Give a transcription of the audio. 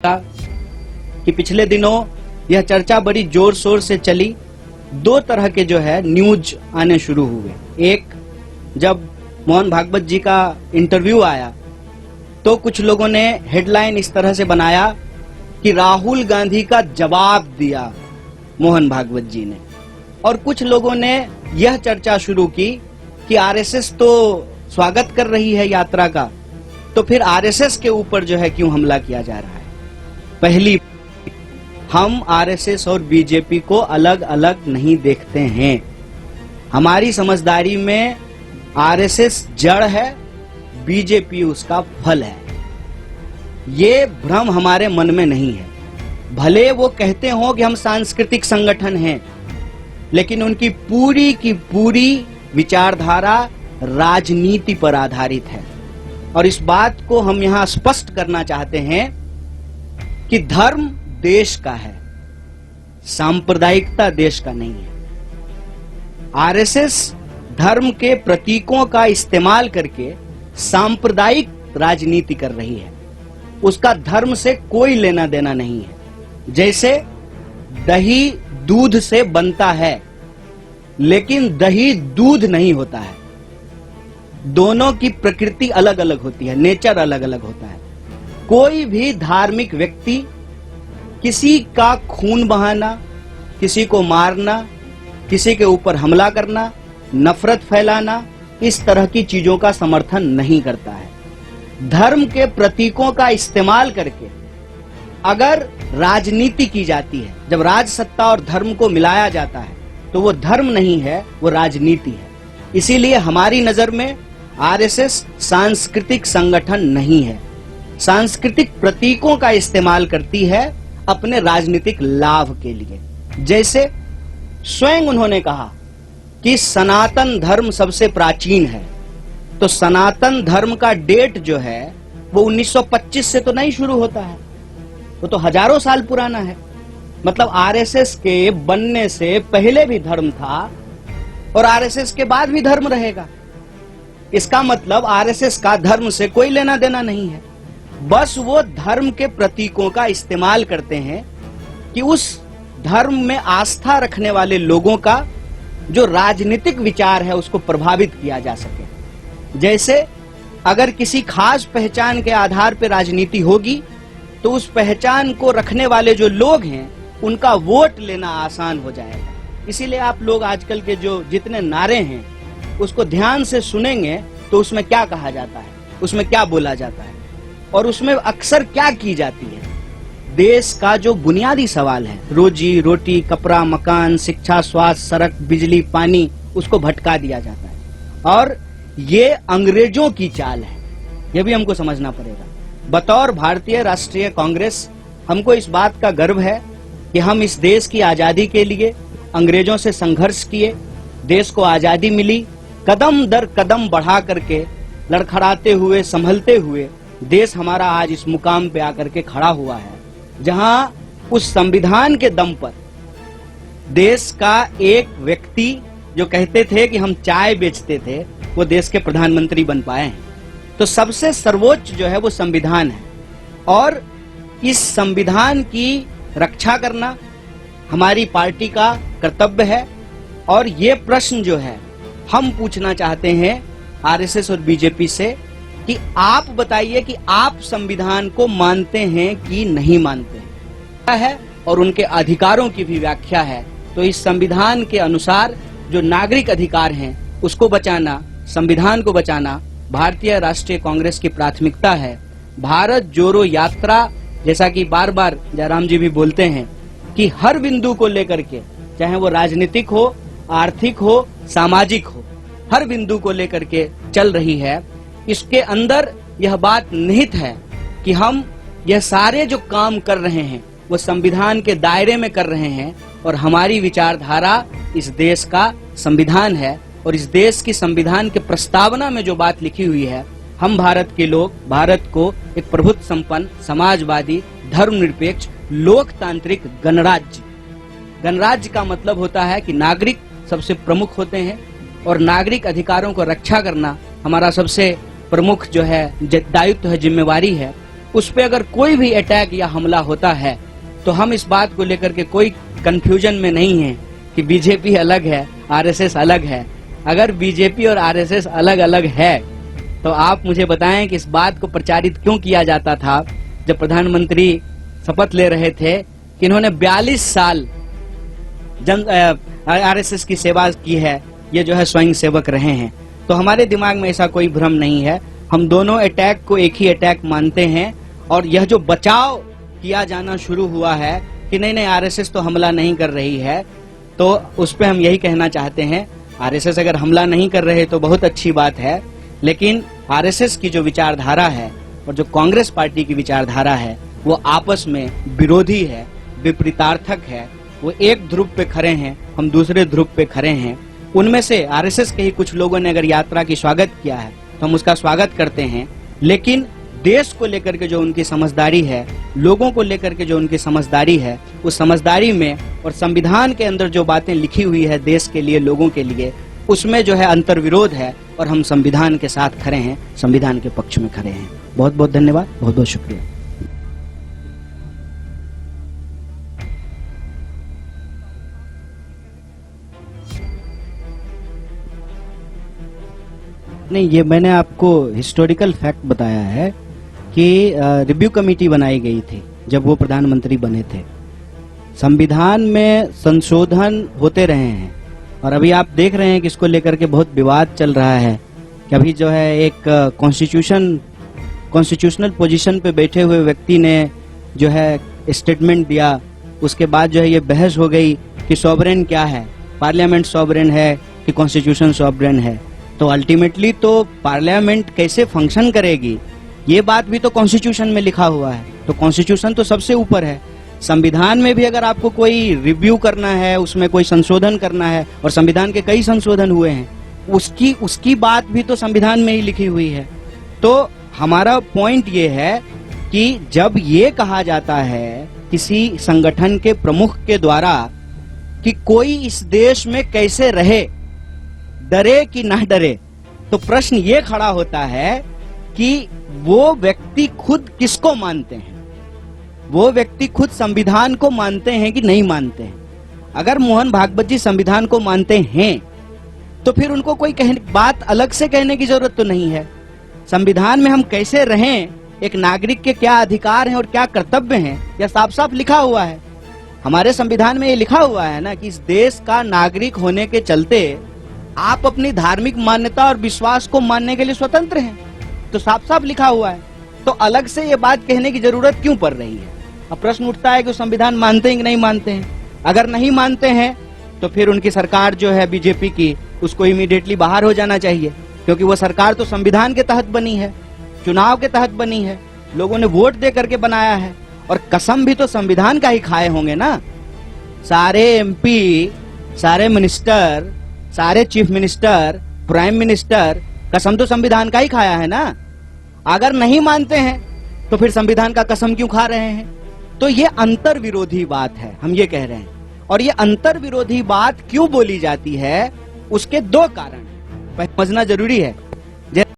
कि पिछले दिनों यह चर्चा बड़ी जोर शोर से चली। दो तरह के जो है न्यूज आने शुरू हुए। एक, जब मोहन भागवत जी का इंटरव्यू आया तो कुछ लोगों ने हेडलाइन इस तरह से बनाया कि राहुल गांधी का जवाब दिया मोहन भागवत जी ने, और कुछ लोगों ने यह चर्चा शुरू की कि आरएसएस तो स्वागत कर रही है यात्रा का, तो फिर आरएसएस के ऊपर जो है क्यों हमला किया जा रहा है। पहली, हम आरएसएस और बीजेपी को अलग अलग नहीं देखते हैं। हमारी समझदारी में आरएसएस जड़ है, बीजेपी उसका फल है। ये भ्रम हमारे मन में नहीं है। भले वो कहते हो कि हम सांस्कृतिक संगठन हैं, लेकिन उनकी पूरी की पूरी विचारधारा राजनीति पर आधारित है। और इस बात को हम यहां स्पष्ट करना चाहते हैं कि धर्म देश का है, सांप्रदायिकता देश का नहीं है। आरएसएस धर्म के प्रतीकों का इस्तेमाल करके सांप्रदायिक राजनीति कर रही है। उसका धर्म से कोई लेना देना नहीं है। जैसे दही दूध से बनता है, लेकिन दही दूध नहीं होता है। दोनों की प्रकृति अलग अलग होती है, नेचर अलग अलग होता है। कोई भी धार्मिक व्यक्ति किसी का खून बहाना, किसी को मारना, किसी के ऊपर हमला करना, नफरत फैलाना, इस तरह की चीजों का समर्थन नहीं करता है। धर्म के प्रतीकों का इस्तेमाल करके अगर राजनीति की जाती है, जब राज सत्ता और धर्म को मिलाया जाता है, तो वो धर्म नहीं है, वो राजनीति है। इसीलिए हमारी नजर में आरएसएस सांस्कृतिक संगठन नहीं है। सांस्कृतिक प्रतीकों का इस्तेमाल करती है अपने राजनीतिक लाभ के लिए। जैसे स्वयं उन्होंने कहा कि सनातन धर्म सबसे प्राचीन है, तो सनातन धर्म का डेट जो है वो 1925 से तो नहीं शुरू होता है, वो तो हजारों साल पुराना है। मतलब आरएसएस के बनने से पहले भी धर्म था और आरएसएस के बाद भी धर्म रहेगा। इसका मतलब आरएसएस का धर्म से कोई लेना देना नहीं है। बस वो धर्म के प्रतीकों का इस्तेमाल करते हैं कि उस धर्म में आस्था रखने वाले लोगों का जो राजनीतिक विचार है उसको प्रभावित किया जा सके। जैसे अगर किसी खास पहचान के आधार पर राजनीति होगी तो उस पहचान को रखने वाले जो लोग हैं उनका वोट लेना आसान हो जाएगा। इसीलिए आप लोग आजकल के जो जितने नारे हैं उसको ध्यान से सुनेंगे तो उसमें क्या कहा जाता है, उसमें क्या बोला जाता है और उसमें अक्सर क्या की जाती है। देश का जो बुनियादी सवाल है, रोजी रोटी, कपड़ा, मकान, शिक्षा, स्वास्थ्य, सड़क, बिजली, पानी, उसको भटका दिया जाता है। और ये अंग्रेजों की चाल है, यह भी हमको समझना पड़ेगा। बतौर भारतीय राष्ट्रीय कांग्रेस हमको इस बात का गर्व है कि हम इस देश की आजादी के लिए अंग्रेजों से संघर्ष किए, देश को आजादी मिली, कदम दर कदम बढ़ा करके, लड़खड़ाते हुए, संभलते हुए देश हमारा आज इस मुकाम पे आकर के खड़ा हुआ है, जहां उस संविधान के दम पर देश का एक व्यक्ति जो कहते थे कि हम चाय बेचते थे, वो देश के प्रधानमंत्री बन पाए हैं। तो सबसे सर्वोच्च जो है वो संविधान है, और इस संविधान की रक्षा करना हमारी पार्टी का कर्तव्य है। और ये प्रश्न जो है हम पूछना चाहते हैं आरएसएस और बीजेपी से कि आप बताइए कि आप संविधान को मानते हैं कि नहीं मानते हैं, और उनके अधिकारों की भी व्याख्या है। तो इस संविधान के अनुसार जो नागरिक अधिकार हैं उसको बचाना, संविधान को बचाना भारतीय राष्ट्रीय कांग्रेस की प्राथमिकता है। भारत जोड़ो यात्रा, जैसा कि बार बार जयराम जी भी बोलते हैं कि हर बिंदु को लेकर के, चाहे वो राजनीतिक हो, आर्थिक हो, सामाजिक हो, हर बिंदु को लेकर के चल रही है। इसके अंदर यह बात निहित है कि हम यह सारे जो काम कर रहे हैं वो संविधान के दायरे में कर रहे हैं, और हमारी विचारधारा इस देश का संविधान है। और इस देश की संविधान के प्रस्तावना में जो बात लिखी हुई है, हम भारत के लोग भारत को एक प्रभुत्व संपन्न, समाजवादी, धर्मनिरपेक्ष, लोकतांत्रिक गणराज्य, गणराज्य का मतलब होता है कि नागरिक सबसे प्रमुख होते हैं, और नागरिक अधिकारों को रक्षा करना हमारा सबसे प्रमुख जो है दायित्व है, जिम्मेवारी है। उस पे अगर कोई भी अटैक या हमला होता है तो हम इस बात को लेकर के कोई कंफ्यूजन में नहीं है कि बीजेपी अलग है, आरएसएस अलग है। अगर बीजेपी और आरएसएस अलग अलग है तो आप मुझे बताएं कि इस बात को प्रचारित क्यों किया जाता था जब प्रधानमंत्री शपथ ले रहे थे कि इन्होंने 42 साल आरएसएस की सेवा की है, ये जो है स्वयं सेवक रहे हैं। तो हमारे दिमाग में ऐसा कोई भ्रम नहीं है, हम दोनों अटैक को एक ही अटैक मानते हैं। और यह जो बचाव किया जाना शुरू हुआ है कि नहीं आरएसएस तो हमला नहीं कर रही है, तो उस पे हम यही कहना चाहते हैं, आरएसएस अगर हमला नहीं कर रहे तो बहुत अच्छी बात है, लेकिन आरएसएस की जो विचारधारा है और जो कांग्रेस पार्टी की विचारधारा है वो आपस में विरोधी है, विपरीतार्थक है। वो एक ध्रुव पे खड़े हैं, हम दूसरे ध्रुव पे खड़े हैं। उनमें से आरएसएस के ही कुछ लोगों ने अगर यात्रा की स्वागत किया है तो हम उसका स्वागत करते हैं, लेकिन देश को लेकर के जो उनकी समझदारी है, लोगों को लेकर के जो उनकी समझदारी है, उस समझदारी में और संविधान के अंदर जो बातें लिखी हुई है देश के लिए, लोगों के लिए, उसमें जो है अंतर्विरोध है और हम संविधान के साथ खड़े हैं, संविधान के पक्ष में खड़े हैं। बहुत बहुत धन्यवाद, बहुत बहुत शुक्रिया। नहीं, ये मैंने आपको हिस्टोरिकल फैक्ट बताया है कि रिव्यू कमेटी बनाई गई थी जब वो प्रधानमंत्री बने थे। संविधान में संशोधन होते रहे हैं और अभी आप देख रहे हैं कि इसको लेकर के बहुत विवाद चल रहा है कि अभी जो है एक कॉन्स्टिट्यूशनल पोजीशन पे बैठे हुए व्यक्ति ने जो है स्टेटमेंट दिया, उसके बाद जो है ये बहस हो गई कि सॉवरेन क्या है, पार्लियामेंट सॉवरेन है कि कॉन्स्टिट्यूशन सॉवरेन है। तो अल्टीमेटली तो पार्लियामेंट कैसे फंक्शन करेगी ये बात भी तो कॉन्स्टिट्यूशन में लिखा हुआ है, तो कॉन्स्टिट्यूशन तो सबसे ऊपर है। संविधान में भी अगर आपको कोई रिव्यू करना है, उसमें कोई संशोधन करना है, और संविधान के कई संशोधन हुए हैं, उसकी बात भी तो संविधान में ही लिखी हुई है। तो हमारा पॉइंट ये है कि जब ये कहा जाता है किसी संगठन के प्रमुख के द्वारा कि कोई इस देश में कैसे रहे, डरे कि ना डरे, तो प्रश्न ये खड़ा होता है कि वो व्यक्ति खुद किसको मानते हैं, वो व्यक्ति खुद संविधान को मानते हैं कि नहीं मानते हैं। अगर मोहन भागवत जी संविधान को मानते हैं तो फिर उनको कोई बात अलग से कहने की जरूरत तो नहीं है। संविधान में हम कैसे रहें, एक नागरिक के क्या अधिकार हैं और क्या कर्तव्य हैं, यह साफ साफ लिखा हुआ है। हमारे संविधान में ये लिखा हुआ है ना कि इस देश का नागरिक होने के चलते आप अपनी धार्मिक मान्यता और विश्वास को मानने के लिए स्वतंत्र हैं, तो साफ साफ लिखा हुआ है। तो अलग से ये बात कहने की जरूरत क्यों पड़ रही है? अब प्रश्न उठता है कि संविधान मानते हैं कि नहीं मानते हैं। अगर नहीं मानते हैं तो फिर उनकी सरकार जो है बीजेपी की, उसको इमीडिएटली बाहर हो जाना चाहिए, क्योंकि वो सरकार तो संविधान के तहत बनी है, चुनाव के तहत बनी है, लोगों ने वोट दे करके बनाया है, और कसम भी तो संविधान का ही खाए होंगे ना। सारे एमपी, सारे मिनिस्टर, सारे चीफ मिनिस्टर, प्राइम मिनिस्टर, कसम तो संविधान का ही खाया है ना। अगर नहीं मानते हैं तो फिर संविधान का कसम क्यों खा रहे हैं? तो ये अंतर विरोधी बात है, हम ये कह रहे हैं। और ये अंतर विरोधी बात क्यों बोली जाती है, उसके दो कारण समझना जरूरी है।